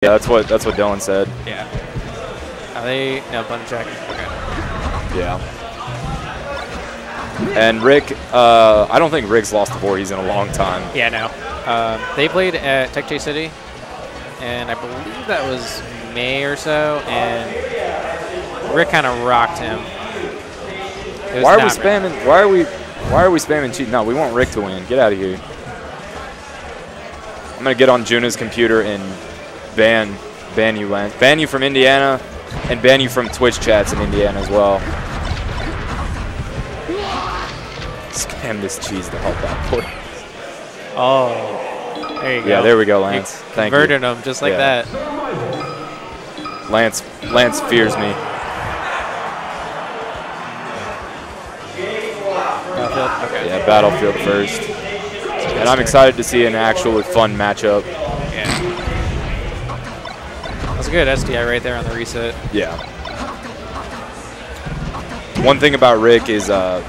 Yeah, that's what Dylan said. Yeah. Are they no button check? Okay. Yeah. And RiK, I don't think RiK's lost to voorhese in a long time. Yeah, no. They played at Tech Chase City, and I believe that was May or so, and RiK kind of rocked him. Why are we spamming? Why are we spamming cheat? No, we want RiK to win. Get out of here. I'm gonna get on Juna's computer and ban you, Lance. Ban you from Indiana, and ban you from Twitch chats in Indiana as well. Spam this cheese to help out, boy. Oh, there you go. Yeah, there we go, Lance. Thank you. Converted him just like that. Lance fears me. Battlefield? Okay. Yeah, Battlefield first. And I'm excited to see an actual fun matchup. Yeah. That's a good SDI right there on the reset. Yeah. One thing about RiK is, I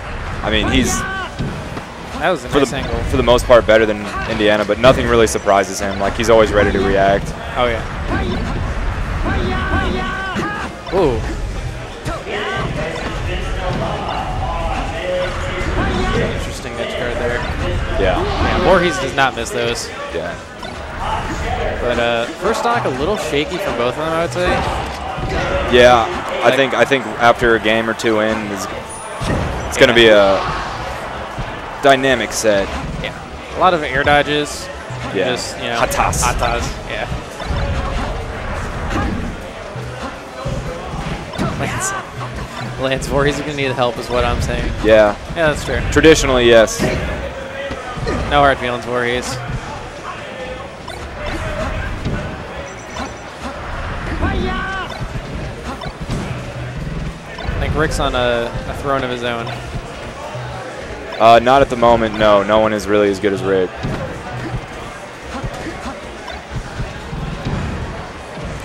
mean, he's that was a nice angle. For the most part better than Indiana, but nothing really surprises him. Like, he's always ready to react. Oh, yeah. Ooh. Interesting edge guard there. Yeah. Voorhese does not miss those. Yeah. But first stock a little shaky for both of them, I would say. Yeah, I think after a game or two in, it's going to be a dynamic set. Yeah. A lot of air dodges. Yeah. Just, you know, Hatas. Yeah. Lance Voorhese is going to need help is what I'm saying. Yeah. Yeah, that's true. Traditionally, yes. No hard feelings, Voorhese. I think RiK's on a throne of his own. Not at the moment, no. No one is really as good as RiK.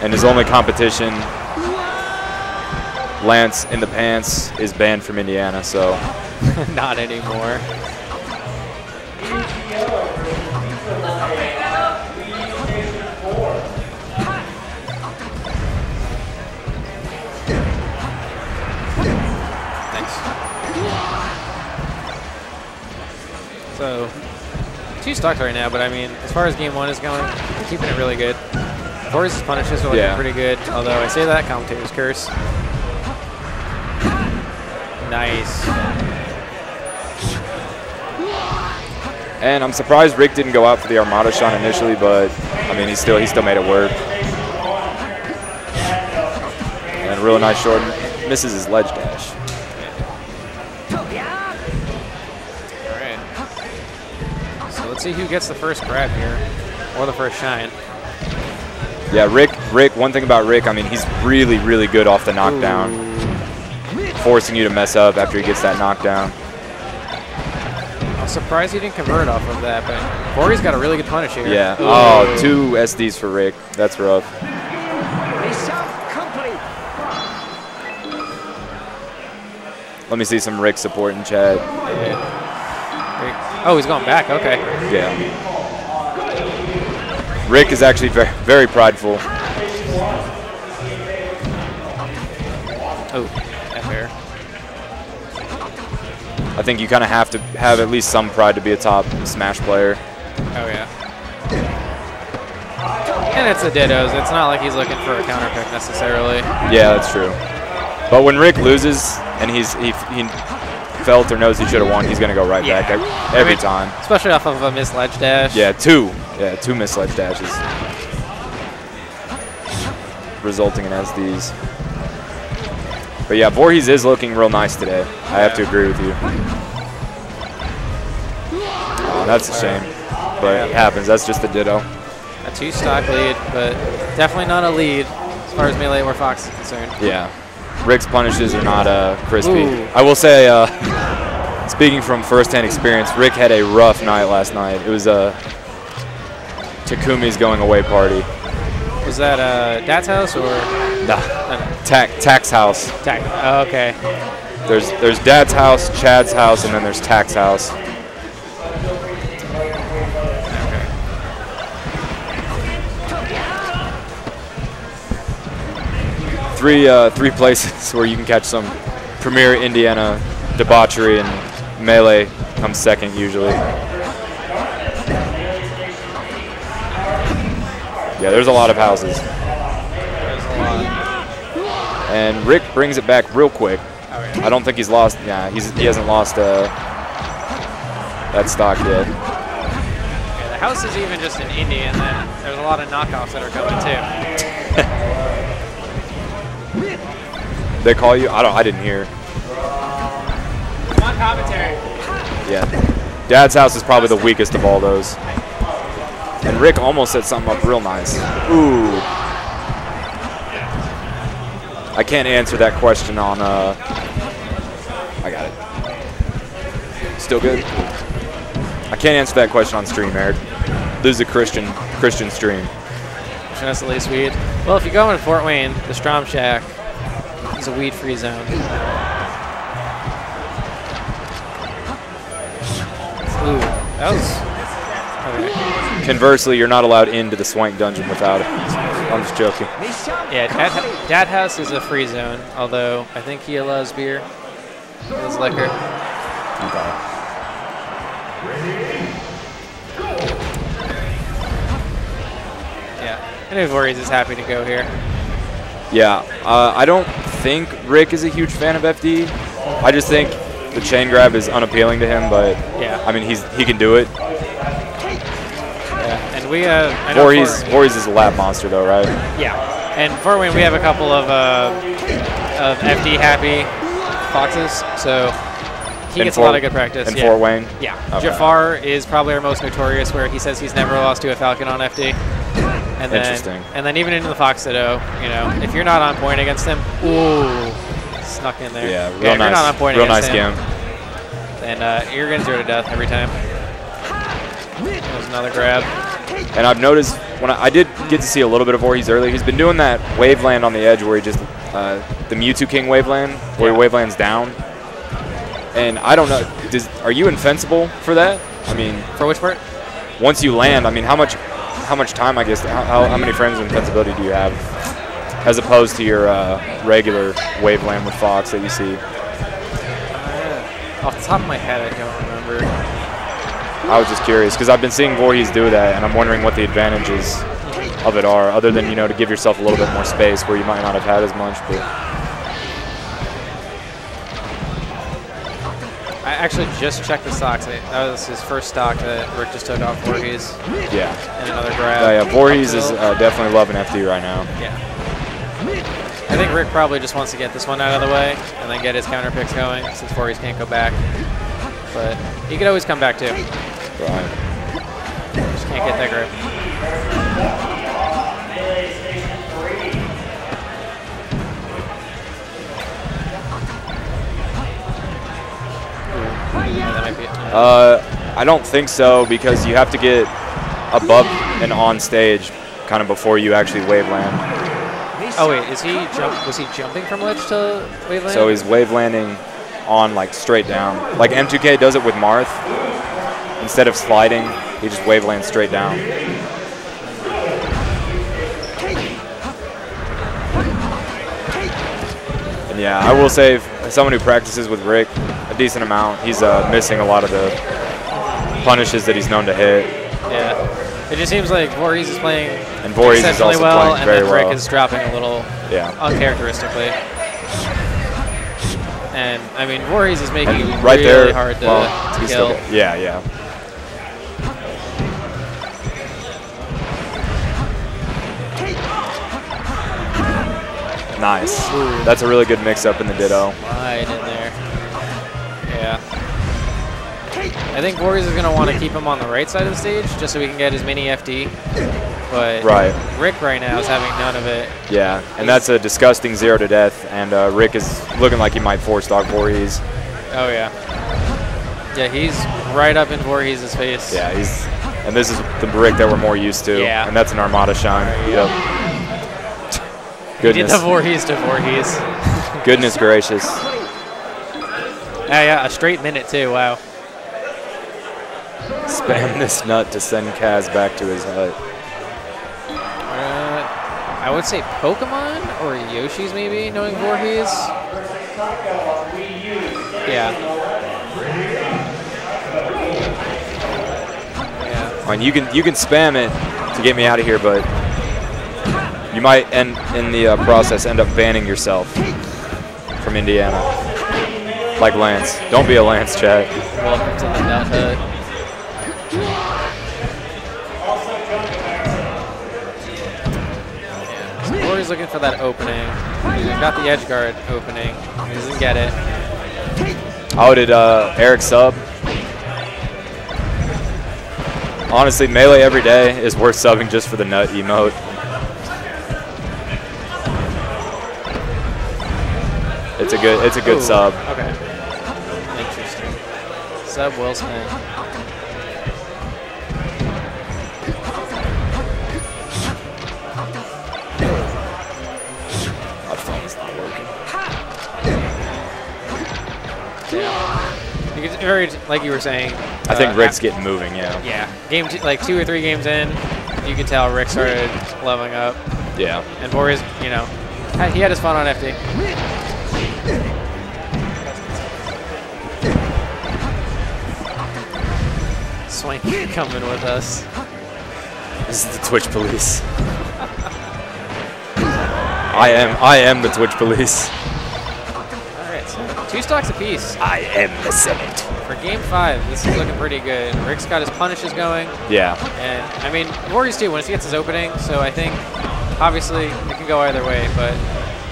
And his only competition, Lance in the pants, is banned from Indiana, so. Not anymore. So, 2 stocks right now, but I mean, as far as game 1 is going, they're keeping it really good. Voorhese's punishes are looking pretty good, although I say that, commentator's curse. Nice. And I'm surprised RiK didn't go out for the Armada shot initially, but I mean, he still made it work. And a really nice short, misses his ledge dash. Let's see who gets the first grab here, or the first shine. Yeah, RiK, one thing about RiK, I mean, he's really, really good off the knockdown. Ooh. Forcing you to mess up after he gets that knockdown. I'm surprised he didn't convert off of that, but Voorhese's got a really good punish here. Yeah. Ooh. Oh, 2 SDs for RiK. That's rough. Let me see some RiK support in chat. Yeah. Oh, he's going back. Okay. Yeah. RiK is actually very, very prideful. Oh, F-air. I think you kind of have to have at least some pride to be a top Smash player. Oh, yeah. And it's the dittos. It's not like he's looking for a counter pick necessarily. Yeah, that's true. But when RiK loses and he felt or knows he should have won, he's going to go right back every time. Especially off of a missed ledge dash. Yeah, 2. Yeah, 2 missed ledge dashes. Resulting in SDs. But yeah, Voorhese is looking real nice today. I have to agree with you. Oh, that's a shame. But it happens. That's just the ditto. A 2 stock lead, but definitely not a lead as far as Melee or Fox is concerned. Yeah. RiK's punishes are not crispy. Ooh. I will say, speaking from first-hand experience, RiK had a rough night last night. It was a Takumi's going away party. Was that Dad's house or? Nah, Tack's house. Tack. Oh, okay. There's Dad's house, Chad's house, and then there's Tack's house. Three places where you can catch some premier Indiana debauchery, and melee comes second usually. Yeah, there's a lot of houses. There's a lot. And RiK brings it back real quick. Oh, yeah. I don't think he's lost. Yeah, he hasn't lost that stock yet. Yeah, the house is even just in Indy, and then there's a lot of knockoffs that are coming too. They call you? I didn't hear. I'm on commentary. Yeah. Dad's house is probably the weakest of all those. And RiK almost set something up real nice. Ooh. I can't answer that question on, I got it. Still good? I can't answer that question on stream, Eric. This is a Christian stream. That's the least weed. Well, if you go in Fort Wayne, the Strom Shack is a weed-free zone. Ooh, that was... Okay. Conversely, you're not allowed into the Swank Dungeon without it. I'm just joking. Yeah, Dad House is a free zone, although I think he allows beer. His liquor. Okay. Yeah, I know Voorhese is happy to go here. Yeah, I don't think RiK is a huge fan of FD. I just think the chain grab is unappealing to him, but yeah, I mean he can do it. Yeah, and we Voorhese is a lab monster though, right? Yeah, and Fort Wayne we have a couple of FD happy foxes, so he gets a lot of good practice. In Fort Wayne? Yeah. Okay. Jafar is probably our most notorious, where he says he's never lost to a Falcon on FD. And then, interesting. And then even into the Fox Ditto, you know, if you're not on point against him, ooh, snuck in there. Yeah, if you're not on point real against nice him, game. then you're getting 0 to death every time. There's another grab. And I've noticed when I did get to see a little bit of Voorhese earlier, he's been doing that waveland on the edge where he just the Mewtwo King waveland, where he wavelands down. And I don't know, are you infensible for that? I mean, for which part? Once you land, I mean, how much time, I guess, how many frames of invincibility do you have as opposed to your regular waveland with Fox that you see? Off the top of my head, I don't remember. I was just curious because I've been seeing Voorhese do that, and I'm wondering what the advantages of it are, other than, you know, to give yourself a little bit more space where you might not have had as much. But I actually just checked the stocks. That was his first stock that RiK just took off Voorhese. Yeah. And another grab. Yeah, Voorhese is definitely loving FD right now. Yeah. I think RiK probably just wants to get this one out of the way and then get his counter picks going, since Voorhese can't go back. But he could always come back too. Right. Just can't get that grip. Yeah, that might be it. I don't think so, because you have to get above and on stage kind of before you actually waveland. Oh wait, was he jumping from ledge to waveland? So he's wavelanding on like straight down. Like M2K does it with Marth. Instead of sliding, he just wavelands straight down. And yeah, I will say, as someone who practices with RiK a decent amount, he's missing a lot of the punishes that he's known to hit. Yeah. It just seems like Voorhese is playing exceptionally well, playing very and then well. RiK is dropping a little uncharacteristically. And, I mean, Voorhese is making it right really there, hard to kill. Yeah, yeah. Nice. Ooh. That's a really good mix-up in the Ditto. Right in there. Yeah. I think Voorhese is going to want to keep him on the right side of the stage just so we can get as many FD. But RiK right now is having none of it. Yeah, and that's a disgusting 0 to death, and RiK is looking like he might force dog Voorhese. Oh, yeah. Yeah, he's right up in Voorhese's face. Yeah, and this is the RiK that we're more used to. Yeah. And that's an Armada shine. Yep. He did the Voorhese to Voorhese. Goodness gracious. Yeah, a straight minute too, wow. Spam this nut to send Kaz back to his hut. I would say Pokemon or Yoshi's maybe, knowing Voorhese. Yeah. I mean, you can spam it to get me out of here, but you might in the process end up banning yourself from Indiana, like Lance. Don't be a Lance, chat. Welcome to the Nut Hut. Yeah. So Voorhese's looking for that opening. He's got the edge guard opening. He doesn't get it. Oh, did Eric sub? Honestly, melee every day is worth subbing just for the nut emote. It's a good sub. Okay. Interesting. Sub will spin. My phone's not working. Yeah. You get very, like you were saying. I think Rick's getting moving, yeah. Yeah. Game like 2 or 3 games in, you could tell Rick started leveling up. Yeah. And Boris, you know, he had his fun on FD. Swank coming with us. This is the Twitch police. I am the Twitch police. Alright, so 2 stocks apiece. I am the Senate. For game 5, this is looking pretty good. Rick's got his punishes going. Yeah. And I mean, Voorheese too, once he gets his opening, so I think obviously it can go either way, but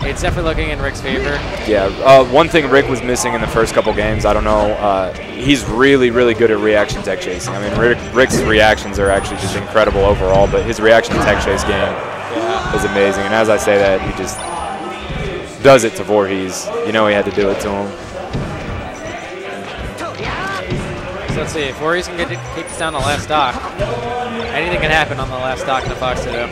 it's definitely looking in Rick's favor. Yeah, one thing Rick was missing in the first couple games, I don't know, he's really, really good at reaction tech chasing. I mean, Rick's reactions are actually just incredible overall, but his reaction tech chase game is amazing. And as I say that, he just does it to Voorheese. You know he had to do it to him. So let's see, if Voorheese can keep this down the last stock, anything can happen on the last stock in the Fox to-do.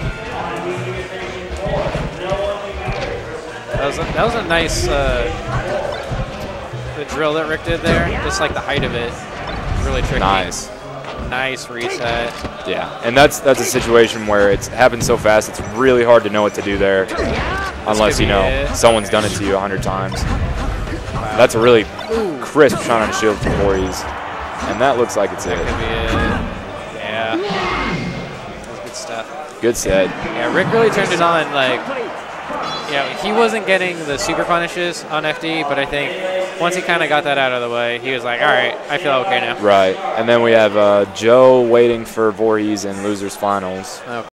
That was a nice the drill that Rick did there. Just like the height of it, really tricky. Nice. Nice reset. Yeah, and that's a situation where it's happened so fast. It's really hard to know what to do there, unless you know someone's done it to you 100 times. Wow. That's a really crisp shot on a shield from Voorheese, and that looks like it's it. That could be it. Yeah, that's good stuff. Good set. Yeah, Rick really turned it on. Like, yeah, he wasn't getting the super punishes on FD, but I think once he kind of got that out of the way, he was like, all right, I feel okay now. Right, and then we have Joe waiting for Voorheese in losers finals. Okay.